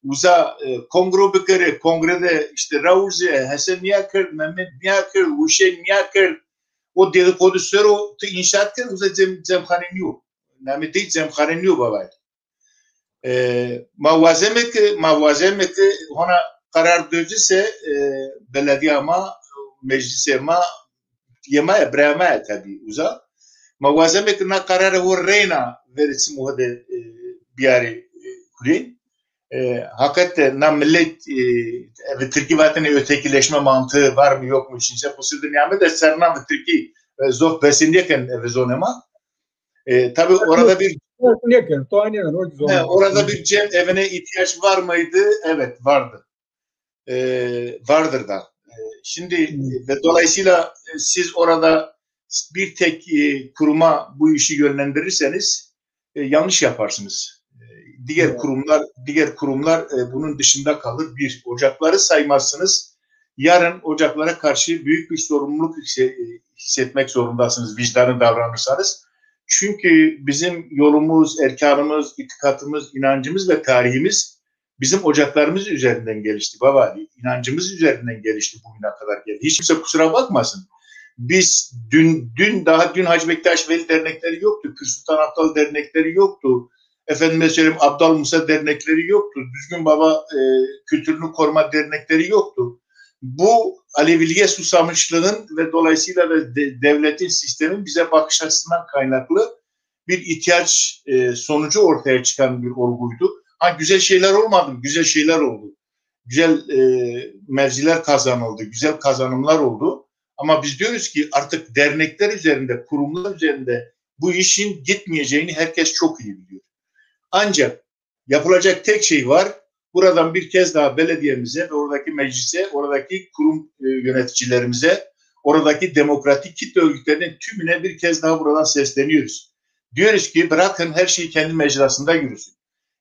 uza kongre bikeri kongrede işte Raulze Hasan Niyakır Mehmet Niyakır Hüseyin Niyakır o dedikodusları o inşaat kır uza cemkhane niyo nameti cemkhane niyo baba mavazeme ki ona karar dözüse belediye ama meclise ama yemaya bremaya tabi uza mavazeme ki na kararı o reyna verisi muhade biyari kurin hakikaten na millet Türkiye vatanı ötekileşme mantığı var mı yok mu işinse bu sırada nihamet eserna ve Türkiye zor besindeyken zonema tabi orada bir cem evine ihtiyaç var mıydı? Evet vardı. Vardır da. Şimdi ve dolayısıyla siz orada bir tek kuruma bu işi yönlendirirseniz yanlış yaparsınız. Diğer kurumlar bunun dışında kalır. Bir, ocakları saymazsınız. Yarın ocaklara karşı büyük bir sorumluluk hissetmek zorundasınız. Vicdanlı davranırsanız. Çünkü bizim yolumuz, erkanımız, itikadımız, inancımız ve tarihimiz bizim ocaklarımız üzerinden gelişti Baba Ali. İnancımız üzerinden gelişti, bugüne kadar geldi. Hiç kimse kusura bakmasın. Biz daha dün Hacı Bektaş Veli dernekleri yoktu. Pür Sultan Abdal dernekleri yoktu. Efendime söyleyeyim Abdal Musa dernekleri yoktu. Düzgün Baba kültürünü koruma dernekleri yoktu. Bu Aleviliğe susamışlığın ve dolayısıyla da devletin, sistemin bize bakış açısından kaynaklı bir ihtiyaç sonucu ortaya çıkan bir olguydu. Ha, güzel şeyler olmadı, güzel şeyler oldu. Güzel mevziler kazanıldı, güzel kazanımlar oldu. Ama biz diyoruz ki artık dernekler üzerinde, kurumlar üzerinde bu işin gitmeyeceğini herkes çok iyi biliyor. Ancak yapılacak tek şey var. Buradan bir kez daha belediyemize ve oradaki meclise, oradaki kurum yöneticilerimize, oradaki demokratik kitle örgütlerinin tümüne bir kez daha buradan sesleniyoruz. Diyoruz ki bırakın her şeyi kendi mecrasında yürüsün.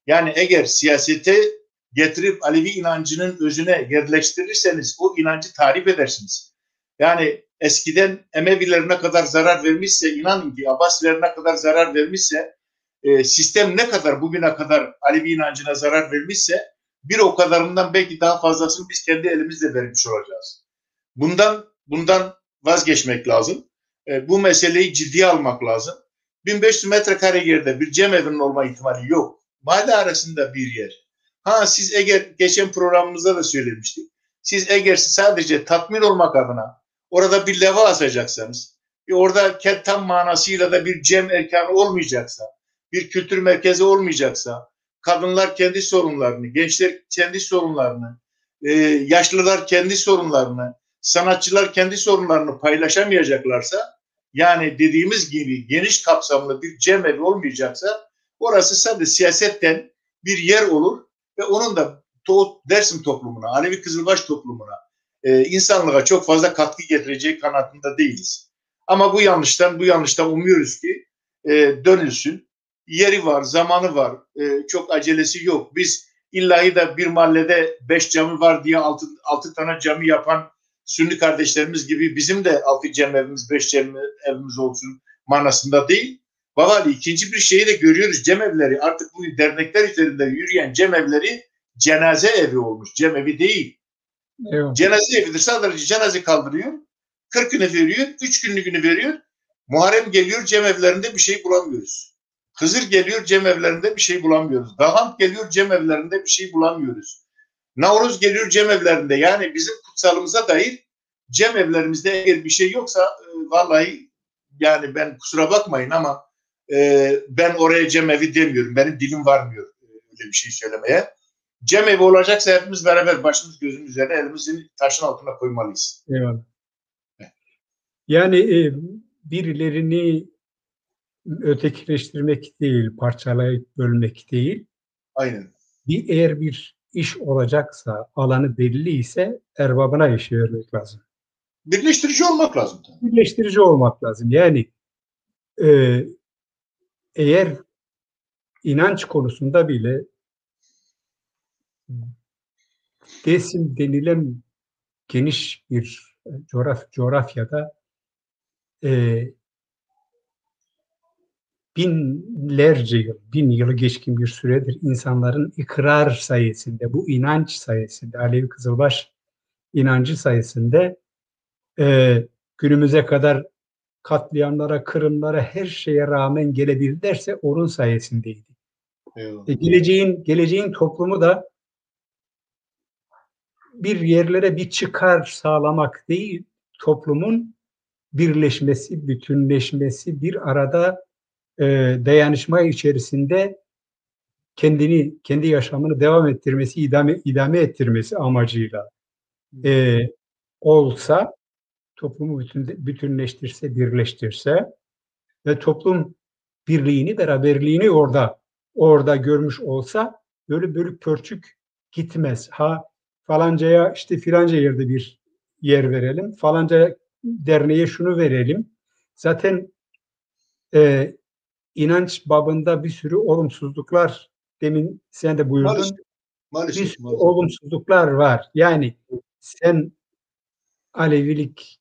Yani eğer siyasete getirip Alevi inancının özüne yerleştirirseniz o inancı tahrip edersiniz. Yani eskiden Emevilerine kadar zarar vermişse, inanın ki Abbasilerine kadar zarar vermişse, sistem ne kadar bugüne kadar Alevi inancına zarar vermişse bir o kadarından belki daha fazlasını biz kendi elimizle vermiş olacağız. Bundan vazgeçmek lazım. Bu meseleyi ciddiye almak lazım. 1500 metrekare yerde bir cemevinin olma ihtimali yok. Mahalle arasında bir yer. Ha, siz eğer geçen programımızda da söylemiştik. Siz eğer sadece tatmin olmak adına orada bir leva asacaksanız, orada tam manasıyla da bir cem erkanı olmayacaksa, bir kültür merkezi olmayacaksa, kadınlar kendi sorunlarını, gençler kendi sorunlarını, yaşlılar kendi sorunlarını, sanatçılar kendi sorunlarını paylaşamayacaklarsa, yani dediğimiz gibi geniş kapsamlı bir cemevi olmayacaksa, orası sadece siyasetten bir yer olur ve onun da Dersim toplumuna, Alevi Kızılbaş toplumuna, insanlığa çok fazla katkı getireceği kanaatinde değiliz. Ama bu yanlıştan umuyoruz ki dönülsün. Yeri var, zamanı var, çok acelesi yok. Biz illahi da bir mahallede 5 cami var diye 6 tane cami yapan Sünni kardeşlerimiz gibi bizim de 6 cemevimiz, 5 cemevimiz olsun manasında değil. Babali, ikinci bir şeyi de görüyoruz. Cemevleri artık bu dernekler üzerinde yürüyen cemevleri cenaze evi olmuş. Cemevi değil. Evet. Cenaze evidir. Sadece cenaze kaldırıyor. 40 günü veriyor. 3 günlüğünü veriyor. Muharrem geliyor, cemevlerinde bir şey bulamıyoruz. Hızır geliyor, cemevlerinde bir şey bulamıyoruz. Dahant geliyor, cemevlerinde bir şey bulamıyoruz. Navruz geliyor, cemevlerinde. Yani bizim kutsalımıza dair cemevlerimizde eğer bir şey yoksa vallahi yani ben kusura bakmayın ama ben oraya cemevi demiyorum. Benim dilim varmıyor öyle bir şey söylemeye. Cemevi olacaksa hepimiz beraber başımız gözümüz üzerine elimizi taşın altına koymalıyız. Eyvallah. Yani birilerini ötekileştirmek değil, parçalayıp bölmek değil. Aynen. Eğer bir iş olacaksa, alanı belli ise erbabına işi vermek lazım. Birleştirici olmak lazım. Birleştirici olmak lazım. Yani eğer inanç konusunda bile Dersim denilen geniş bir coğrafyada binlerce yıl, 1000 yılı geçkin bir süredir insanların ikrar sayesinde, bu inanç sayesinde, Alevi Kızılbaş inancı sayesinde günümüze kadar katliamlara, kırımlara, her şeye rağmen gelebilirlerse onun sayesindeydi. Geleceğin toplumu da bir yerlere bir çıkar sağlamak değil, toplumun birleşmesi, bütünleşmesi, bir arada dayanışma içerisinde kendi yaşamını devam ettirmesi, idame ettirmesi amacıyla olsa, toplumu bütünleştirse, birleştirse ve toplum birliğini, beraberliğini orada görmüş olsa böyle bölük pörçük gitmez. Ha falancaya işte filanca yerde bir yer verelim, falanca derneğe şunu verelim. Zaten inanç babında bir sürü olumsuzluklar, demin sen de buyurdun. Maalesef. Olumsuzluklar var. Yani sen Alevilik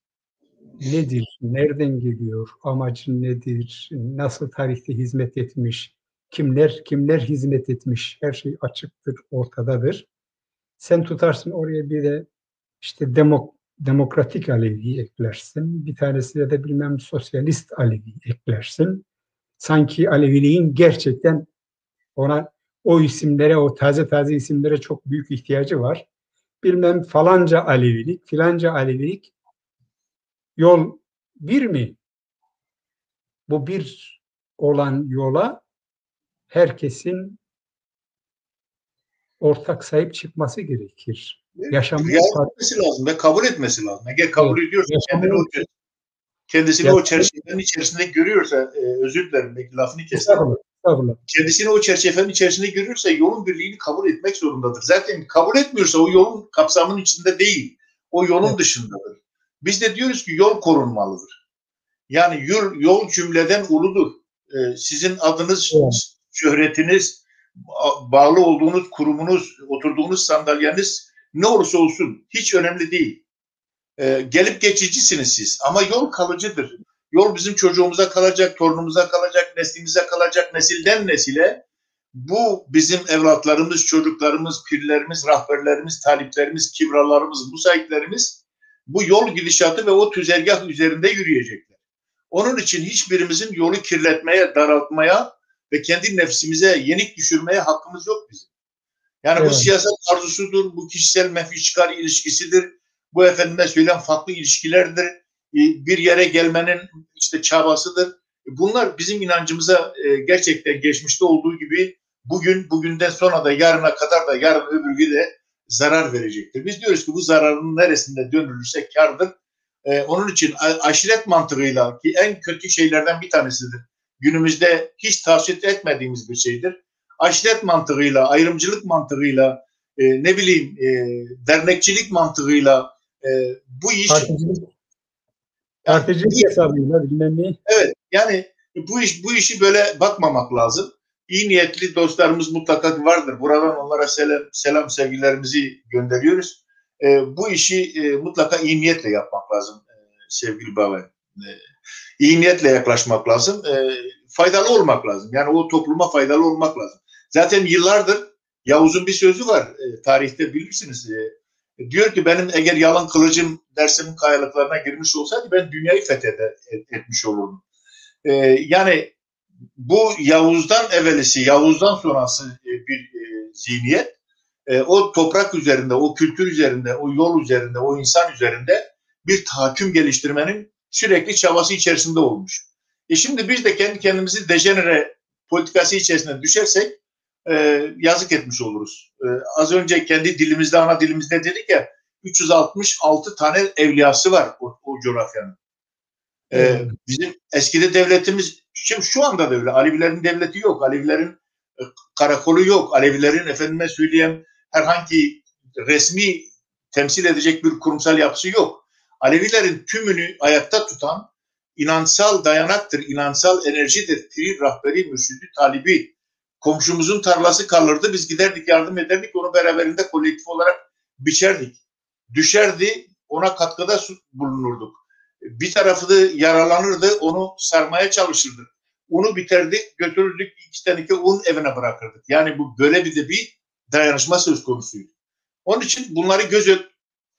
nedir, nereden geliyor, amacı nedir, nasıl tarihte hizmet etmiş, kimler hizmet etmiş, her şey açıktır, ortadadır. Sen tutarsın oraya bir de işte demokratik Alevi eklersin, bir tanesi de bilmem sosyalist Alevi eklersin. Sanki Aleviliğin gerçekten ona o isimlere, o taze isimlere çok büyük ihtiyacı var. Bilmem falanca Alevilik, filanca Alevilik, yol bir mi? Bu bir olan yola herkesin ortak sahip çıkması gerekir. Yaşamın Riayet etmesi lazım ve kabul etmesi lazım. Eğer kabul evet, ediyorsa kendisini o çerçevenin içerisinde görüyorsa, özür dilerim belki lafını kestim. estağfurullah. Kendisini o çerçevenin içerisinde görürse yolun birliğini kabul etmek zorundadır. Zaten kabul etmiyorsa o yolun kapsamının içinde değil. O yolun dışındadır. Biz de diyoruz ki yol korunmalıdır. Yani yol cümleden uludur. Sizin adınız, şöhretiniz, bağlı olduğunuz kurumunuz, oturduğunuz sandalyeniz ne olursa olsun hiç önemli değil. Gelip geçicisiniz siz ama yol kalıcıdır. Yol bizim çocuğumuza kalacak, torunumuza kalacak, neslimize kalacak, nesilden nesile. Bu bizim evlatlarımız, çocuklarımız, pirlerimiz, rahberlerimiz, taliplerimiz, kibralarımız, musahiplerimiz bu yol gidişatı ve o tüzergah üzerinde yürüyecekler. Onun için hiçbirimizin yolu kirletmeye, daraltmaya ve kendi nefsimize yenik düşürmeye hakkımız yok bizim. Yani bu siyaset arzusudur, bu kişisel menfi çıkar ilişkisidir. Bu efendime söylenen farklı ilişkilerdir. Bir yere gelmenin işte çabasıdır. Bunlar bizim inancımıza gerçekten geçmişte olduğu gibi bugünden sonra da yarına kadar da yarın öbür gün de zarar verecektir. Biz diyoruz ki bu zararın neresinde dönülürse kârdır. Onun için aşiret mantığıyla ki en kötü şeylerden bir tanesidir. Günümüzde hiç tavsiye etmediğimiz bir şeydir. Aşiret mantığıyla, ayrımcılık mantığıyla, ne bileyim dernekçilik mantığıyla bu iş particilik hesabıyla bilmem ne. Evet, yani bu işi böyle bakmamak lazım. İyi niyetli dostlarımız mutlaka vardır. Buradan onlara selam sevgilerimizi gönderiyoruz. Bu işi mutlaka iyi niyetle yapmak lazım sevgili Baver. İyi niyetle yaklaşmak lazım. Faydalı olmak lazım. Yani o topluma faydalı olmak lazım. Zaten yıllardır Yavuz'un bir sözü var. Tarihte bilirsiniz. Diyor ki benim eğer yalan kılıcım dersimin kayalıklarına girmiş olsaydı ben dünyayı fethetmiş olurdum. Yani bu Yavuz'dan evvelisi, Yavuz'dan sonrası bir zihniyet o toprak üzerinde, o kültür üzerinde, o yol üzerinde, o insan üzerinde bir tahakküm geliştirmenin sürekli çabası içerisinde olmuş. Şimdi biz de kendi kendimizi dejenere politikası içerisine düşersek yazık etmiş oluruz. Az önce kendi dilimizde, ana dilimizde dedik ya 366 tane evliyası var o coğrafyanın. Bizim eskide devletimiz, şimdi şu anda da öyle. Alevilerin devleti yok. Alevilerin karakolu yok. Alevilerin efendime söyleyeyim herhangi resmi temsil edecek bir kurumsal yapısı yok. Alevilerin tümünü ayakta tutan inansal dayanaktır, inansal enerjidir. Piri, rahberi, mürşidi, talibi. Komşumuzun tarlası kalırdı. Biz giderdik, yardım ederdik. Onu beraberinde kolektif olarak biçerdik. Düşerdi, ona katkıda bulunurduk. Bir tarafı da yaralanırdı, onu sarmaya çalışırdık. Unu biterdik, götürürdük, 2 tane un evine bırakırdık. Yani bu böyle bir dayanışma söz konusuydu. Onun için bunları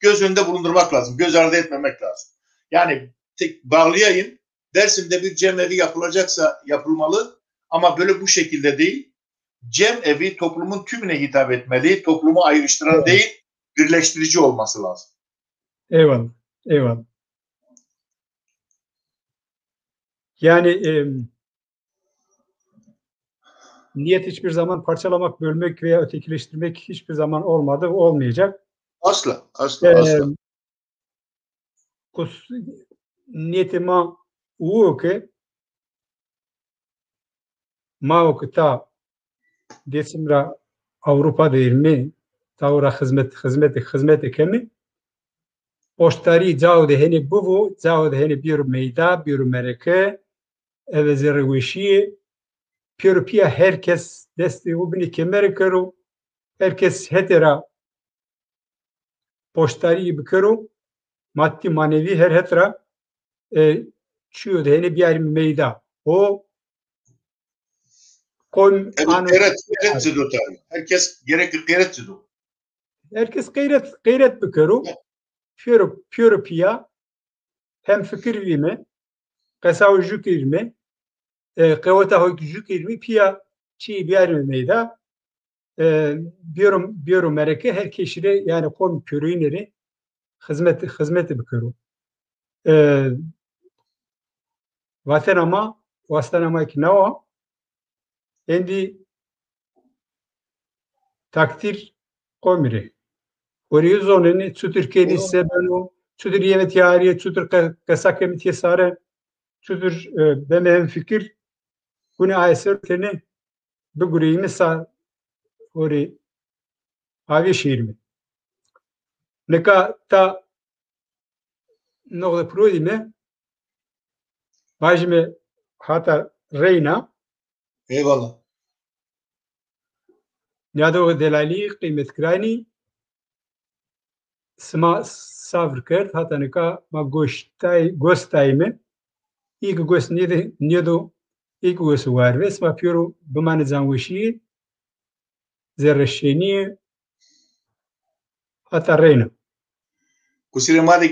göz önünde bulundurmak lazım, göz ardı etmemek lazım. Yani tek bağlayayım, Dersim'de bir cemevi yapılacaksa yapılmalı ama böyle bu şekilde değil. Cemevi toplumun tümüne hitap etmeli, toplumu ayrıştıran değil, birleştirici olması lazım. Eyvallah, eyvallah. Yani niyet hiçbir zaman parçalamak, bölmek veya ötekileştirmek hiçbir zaman olmadı, olmayacak. Asla. Niyetime uke ma ta desimra Avrupa değil mi? Tavra hizmet kemi Oştari cavde heni buvu, cavde heni bir meyda, bir mereke, evezervişi, pia herkes desti ubni kemerkeru, herkes hetera poştari bikeru, maddi manevi her hetra çiyo dehne biyar meyda. O kom anu Gayret zido tabii. Herkes gerekli gayret zido. herkes gayret bikeru. Piyoro piya hem fikir vime kasav jukirme kavata hoy jukirme piya çi biyar meyda biyorum mereke her keşire yani kom körüyneri hizmeti bikeru. Vatanama iknava endi takdir komire. Oraya zoneni Türkiye'nin sebenu, Türkiye yemetiyariye, Türkiye kasak yemetiyasare, Türkiye benim fikir, bunu ayser tene bugüreyimi sa oraya avi şehir mi? Neka ta nokta proje mi? Bajme hata reyna. Eyvallah. Niyado delali kıymet kirani sma savr kert hata neka ma gostay mi? İlk gost niyedo ilk gost var ve sma piyoro bımanı zangoşi zerreşeniye hata reyna. Kusura bakma